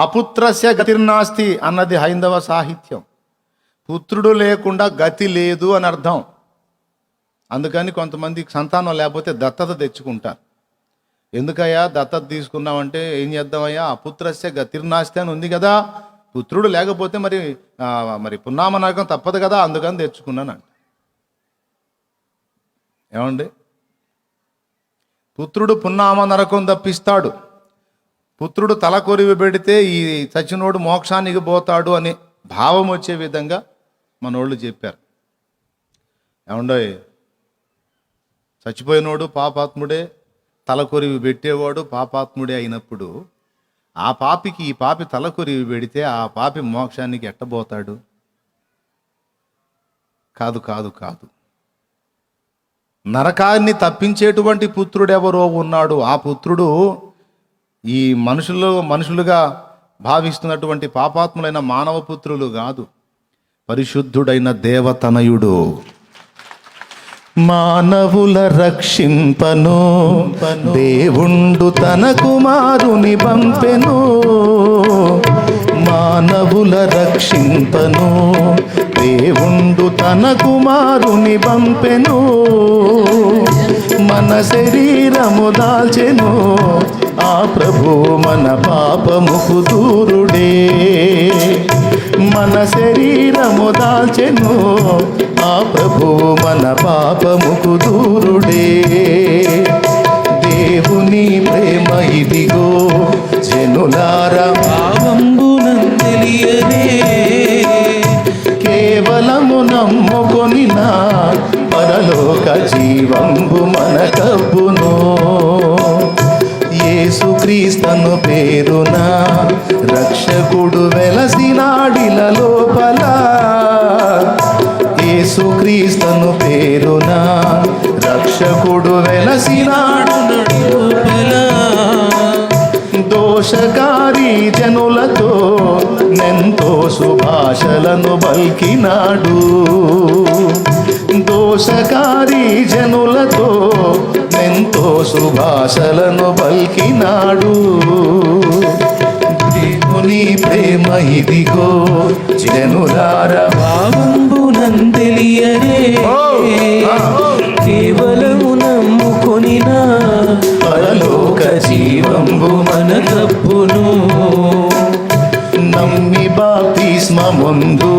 అపుత్రస్య గతిర్నాస్తి అన్నది హైందవ సాహిత్యం. పుత్రుడు లేకుండా గతి లేదు అని అర్థం. అందుకని కొంతమంది సంతానం లేకపోతే దత్తత తెచ్చుకుంటారు. ఎందుకయ్యా దత్తత తీసుకున్నామంటే ఏం చేద్దామయ్యా, అపుత్రస్య గతిర్నాస్తి అని ఉంది కదా, పుత్రుడు లేకపోతే మరి పున్నామ నరకం తప్పదు కదా, అందుకని తెచ్చుకున్నానంట. ఏమండి, పుత్రుడు పున్నామ నరకం తప్పిస్తాడు, పుత్రుడు తల కొరివి పెడితే ఈ చచ్చినోడు మోక్షానికి పోతాడు అనే భావం వచ్చే విధంగా మనోళ్ళు చెప్పారు. ఏమండోయ్, చచ్చిపోయినోడు పాపాత్ముడే, తల కొరివి పెట్టేవాడు పాపాత్ముడే అయినప్పుడు ఆ పాపికి ఈ పాపి తల కొరివి పెడితే ఆ పాపి మోక్షానికి ఎట్టబోతాడు? కాదు కాదు కాదు, నరకాన్ని తప్పించేటువంటి పుత్రుడెవరో ఉన్నాడు. ఆ పుత్రుడు ఈ మనుషులుగా భావిస్తున్నటువంటి పాపాత్ములైన మానవ పుత్రులు కాదు, పరిశుద్ధుడైన దేవతనయుడు. మానవుల రక్షింపను దేవుండు తన కుమారుని పంపెను, మానవుల రక్షింపను దేవుండు తన కుమారుని పంపెను, మన శరీరము దాల్చెను ఆ ప్రభు మన పాపముకు దూరుడే, మన శరీరము దాల్చెను ఆ ప్రభు మన పాపముకు దూరుడే. దేవుని ప్రేమ ఇదిగో జనులారా భావంబునం తెలియనే, కేవలము నమ్ముకొనిన పరలోక జీవంబు మనకబ్బును. యేసుక్రీస్తను పేరున రక్షకుడు వెలసినాడిల లోపల, యేసుక్రీస్తను పేరున రక్షకుడు వెలసినాడు లోపల, దోషకారి జనులతో నెంతో సుభాషలను పలికినాడు, దోషకారి జనులతో ఎంతో సుభాషలను పలికినాడు. దేవుని ప్రేమ ఇదిగో జనులారా భావంబునం తెలియనే, కేవలము నమ్ముకొనిన పరలోక జీవంబు మనకబ్బును. నమ్మి బాప్తిస్మముందు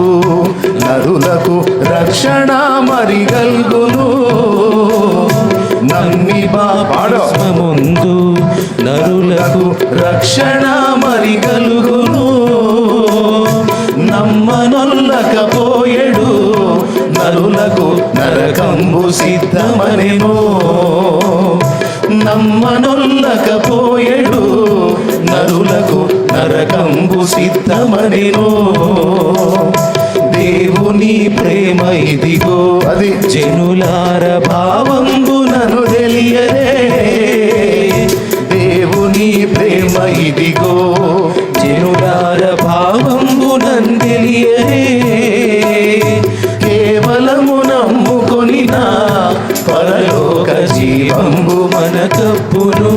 నరులకు రక్షణ మరిగల్గును, నమ్మి బాప్తిస్మముందు నరులకు రక్షణ మరిగలుగును, నమ్మనొల్లకపోయెడు నరులకు నరకంబు సిద్ధమనెను, నమ్మనొల్లకపోయెడు నరులకు నరకంబు సిద్ధమనెను. దేవుని ప్రేమ ఇదిగో అది జనులార భావంబునను తెలియదే, దేవుని ప్రేమ ఇదిగో జనులార భావంబునం తెలియనే, కేవలము నమ్ముకొనిన పరలోక జీవంబు మనకబ్బును.